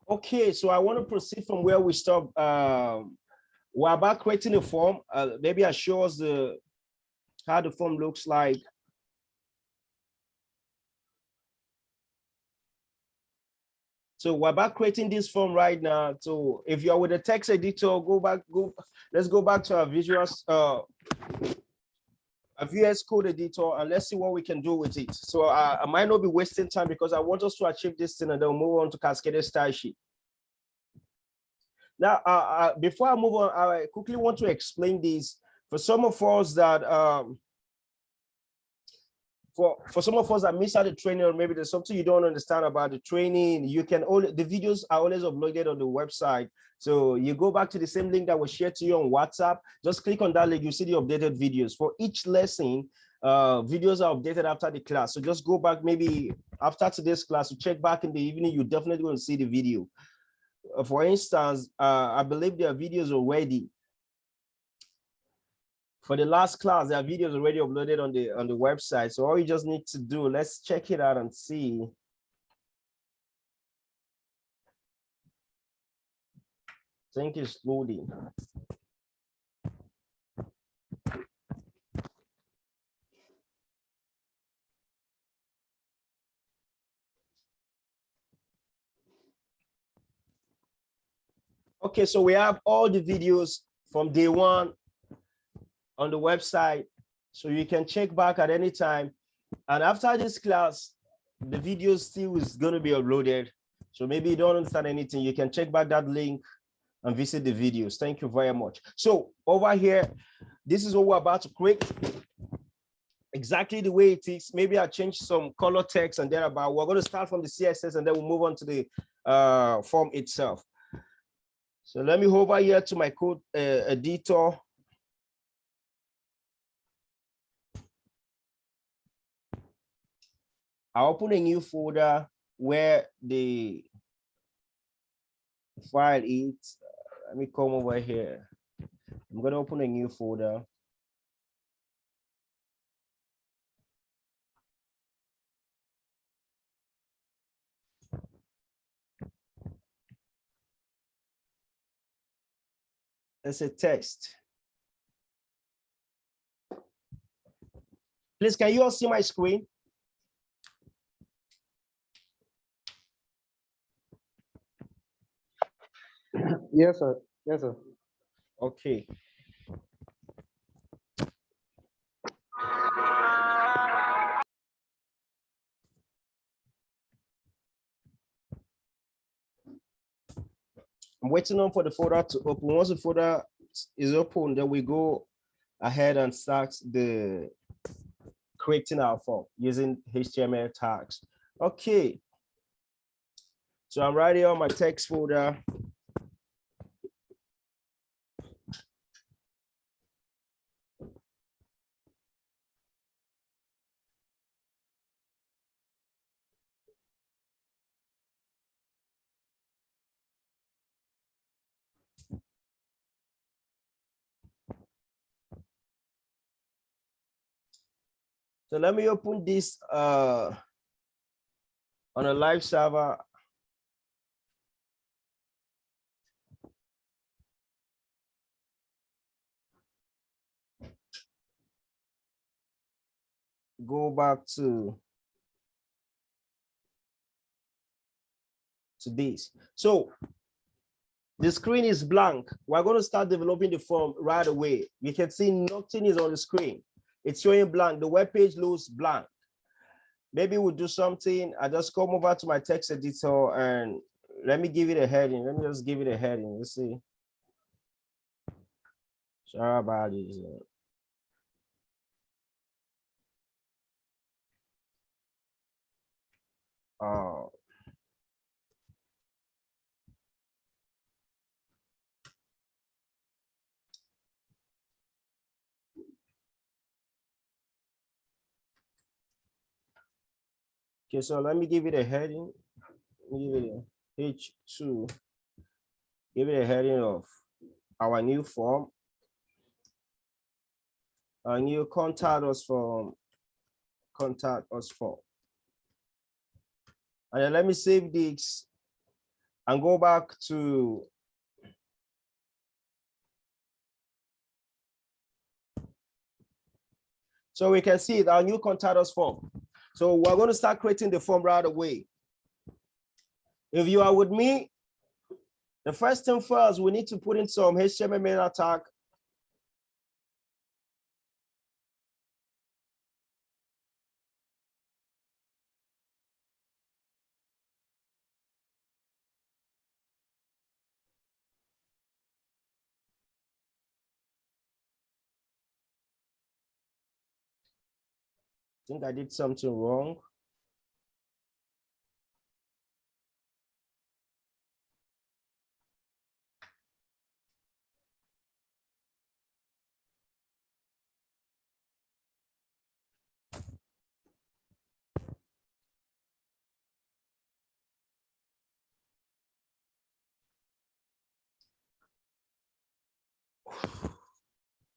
Okay, so I want to proceed from where we stopped. We're about creating a form. Maybe I show us how the form looks like. So we're about creating this form right now. So if you're with a text editor, let's go back to our visuals, a VS Code editor, and let's see what we can do with it. So I might not be wasting time because I want us to achieve this thing and then move on to Cascaded Style Sheet. Now, before I move on, I quickly want to explain this for some of us that for some of us that miss out the training, or maybe there's something you don't understand about the training. You can the videos are always uploaded on the website. So you go back to the same link that was shared to you on WhatsApp. Just click on that link. You see the updated videos for each lesson. Videos are updated after the class. So just go back maybe after today's class to check back in the evening. You definitely going to see the video. For instance, I believe there are videos already. For the last class, there are videos already uploaded on the website. So all you just need to do, let's check it out and see. I think it's loading. Okay, so we have all the videos from day one on the website. So you can check back at any time. And after this class, the video still is going to be uploaded. So maybe you don't understand anything, you can check back that link and visit the videos. Thank you very much. So over here, this is what we're about to create. Exactly the way it is. Maybe I change some color text and thereabout. We're going to start from the CSS and then we'll move on to the form itself. So let me hover here to my code editor. I'll open a new folder where the file is. Let me come over here. I'm going to open a new folder. It's a text. Please, can you all see my screen? Yes, sir. Yes, sir. Okay. I'm waiting on for the folder to open. Once the folder is open, then we go ahead and start the creating our form using HTML tags. Okay. So I'm right here on my text folder. So let me open this on a live server. Go back to this. So the screen is blank. We're going to start developing the form right away. You can see nothing is on the screen. It's showing blank. The web page looks blank. Maybe we'll do something. I just come over to my text editor and let me give it a heading. Let me just give it a heading. Let's see. Sorry about this. Okay, so let me give it a heading. Give it a H2. Give it a heading of our new form. A new contact us form. Contact us form. And then let me save this and go back to so we can see our new contact us form. So we're going to start creating the form right away. If you are with me, the first thing first, we need to put in some HTML meta tag. I think I did something wrong.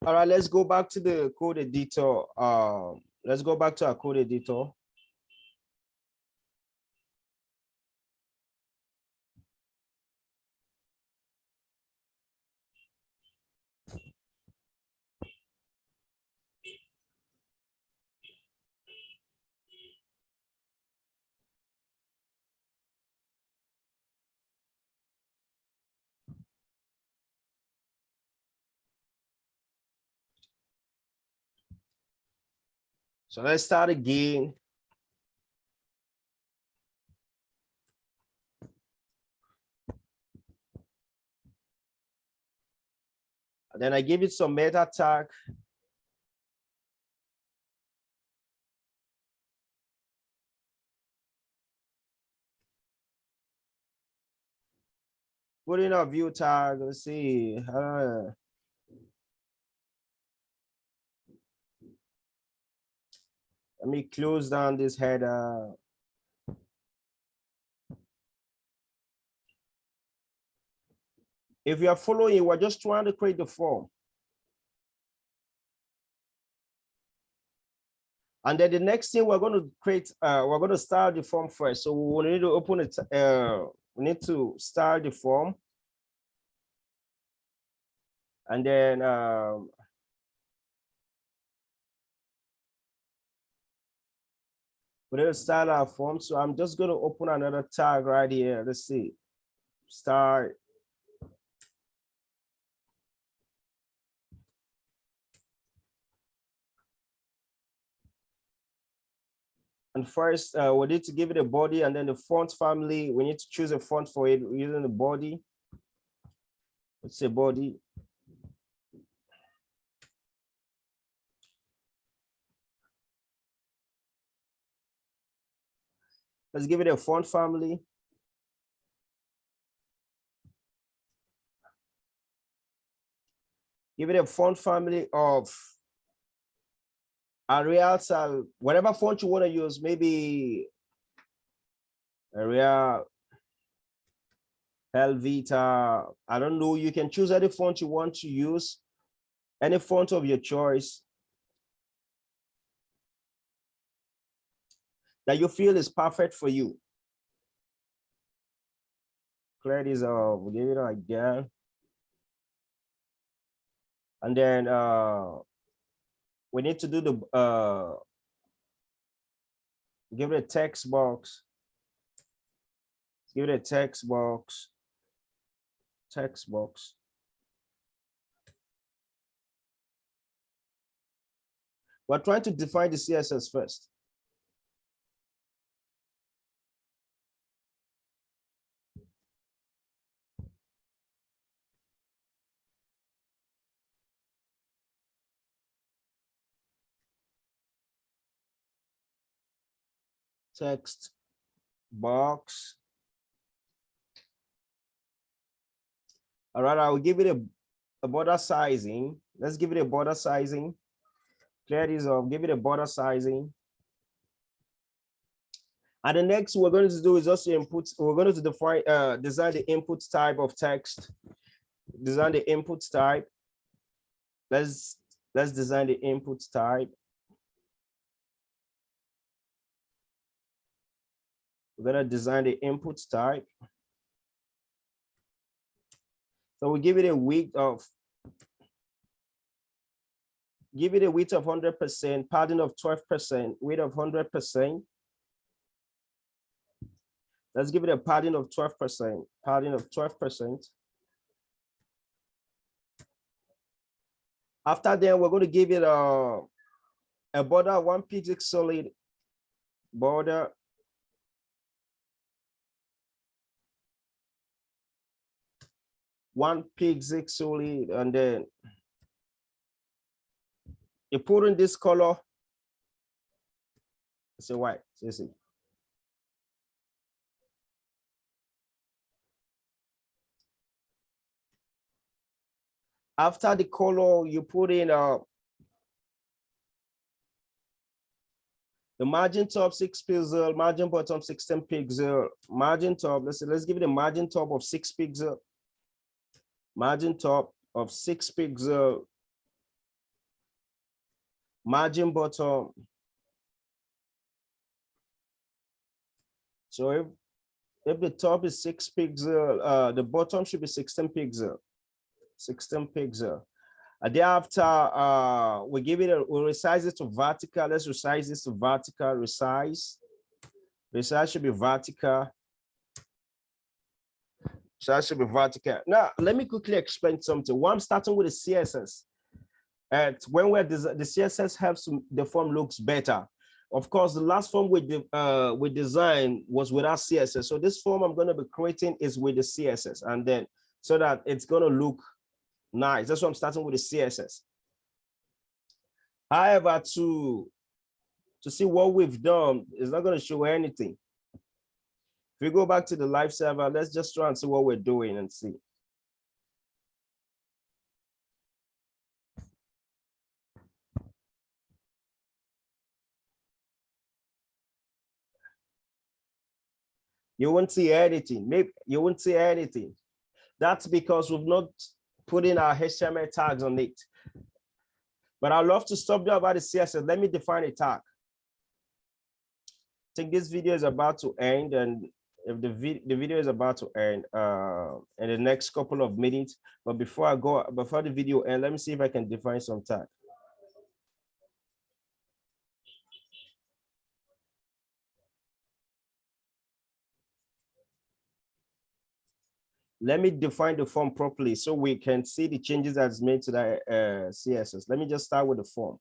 All right, let's go back to the code editor. Let's go back to our code editor. So let's start again. And then I give it some meta tag. Put in a view tag. Let's see. Let me close down this header. If you are following, we're just trying to create the form. And then the next thing we're going to create, we're going to start the form first. So we need to open it. We need to start the form. And then we're going to start our form. So I'm just going to open another tag right here. Let's see. Start. And first, we need to give it a body, and then the font family. We need to choose a font for it using the body. Let's say body. Let's give it a font family. Give it a font family of Arial, whatever font you want to use, maybe Arial, Helvetica, I don't know. You can choose any font you want to use, any font of your choice that you feel is perfect for you. Clear this off, we'll give it like that. And then we need to do the give it a text box. Give it a text box. Text box. We're trying to define the CSS first. Text box. All right, I'll give it a border sizing. Let's give it a border sizing. Clear this off, give it a border sizing. And the next we're going to do is also input. We're going to define, design the input type of text. Design the input type. Let's design the input type. We're going to design the input type. So we give it a width of 100%, padding of 12%, width of 100%. Let's give it a padding of 12%, padding of 12%. After that, we're going to give it a border, 1 pixel solid border. One pixel solid, and then you put in this color. It's a white. See. After the color, you put in the margin top 6 pixel, margin bottom 16 pixel, margin top. Let's give it a margin top of 6 pixel, margin top of 6 pixel, margin bottom. So if the top is 6 pixel, the bottom should be 16 pixel, 16 pixel. Thereafter, we resize it to vertical. Let's resize this to vertical, resize. Resize should be vertical. Resize should be vertical. Now, let me quickly explain something. One, I'm starting with the CSS. And when we're the CSS helps the form looks better. Of course, the last form we designed was without CSS. So this form I'm going to be creating is with the CSS, and then so that it's going to look nice. That's why I'm starting with the CSS. However, to see what we've done, it's not going to show anything. If we go back to the live server, let's just try and see what we're doing and see. You won't see anything. Maybe you won't see anything. That's because we've not put in our HTML tags on it. But I'd love to stop there about the CSS. Let me define a tag. I think this video is about to end, and if the video is about to end in the next couple of minutes. But before the video ends, let me see if I can define some tag. Let me define the form properly so we can see the changes that's made to the CSS. Let me just start with the form.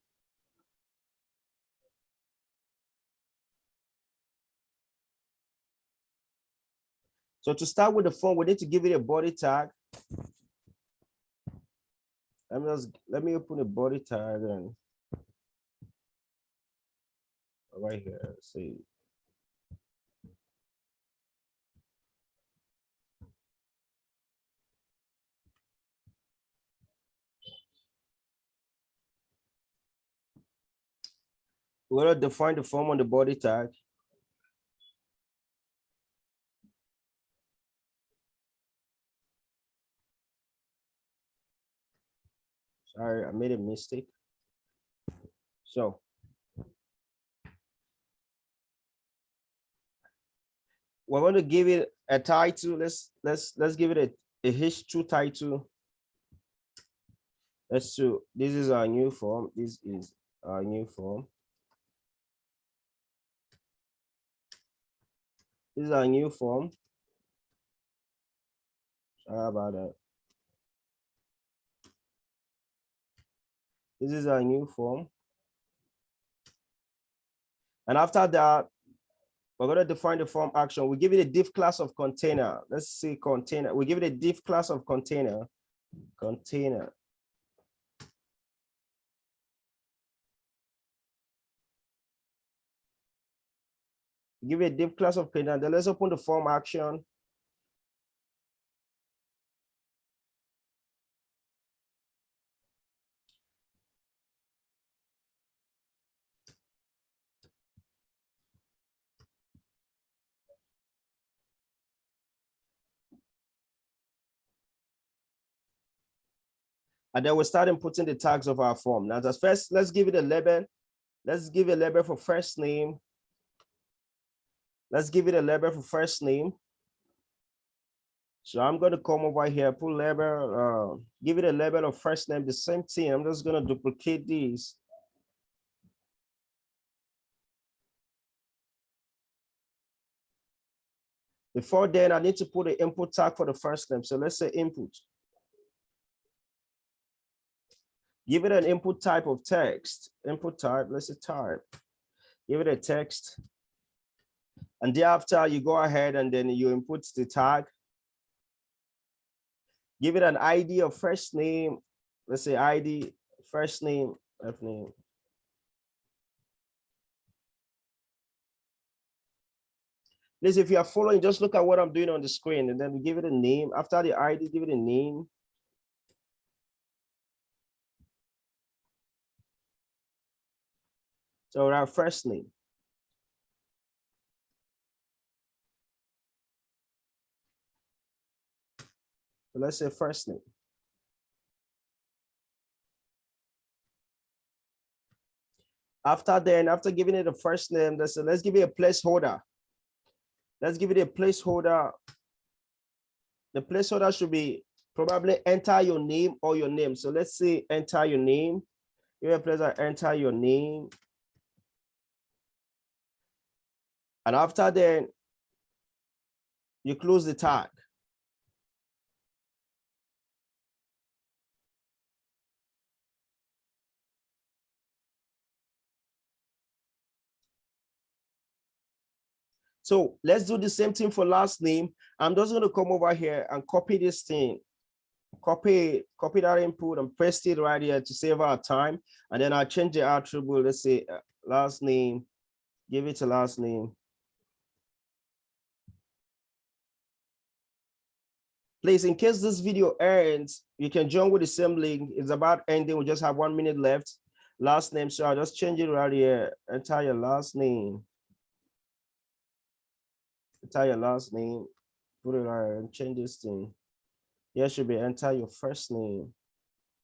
So to start with the form, we need to give it a body tag. Let me open a body tag and right here, let's see. We're going to define the form on the body tag. Sorry, I made a mistake. So we're going to give it a title. Let's give it a H2 title. This is our new form. This is our new form. This is our new form. Sorry about that. This is our new form. And after that, we're going to define the form action. We give it a div class of container. Let's see container. We give it a div class of container. Container. Give it a div class of container. Then let's open the form action. And then we start inputting the tags of our form. Now, just first, let's give it a label. Let's give a label for first name. Let's give it a label for first name. So I'm going to come over here, put label, give it a label of first name, the same thing. I'm just going to duplicate these. Before then, I need to put an input tag for the first name. So let's say input. Give it an input type of text. Input type, let's say type. Give it a text. And thereafter, you go ahead and then you input the tag. Give it an ID of first name. Let's say ID, first name, last name. Please, if you are following, just look at what I'm doing on the screen and then we give it a name. After the ID, give it a name. So our first name. So let's say first name. After then, after giving it a first name, let's give it a placeholder. Let's give it a placeholder. The placeholder should be probably enter your name or your name. So let's say enter your name. Give a placeholder, enter your name. And after then, you close the tag. So let's do the same thing for last name. I'm just going to come over here and copy this thing. Copy that input and paste it right here to save our time. And then I'll change the attribute. Let's say last name, give it a last name. Please, in case this video ends, you can join with the same link. It's about ending. We just have 1 minute left. Last name. So I'll just change it right here. Enter your last name. Enter your last name. Put it right and change this thing. Here should be enter your first name.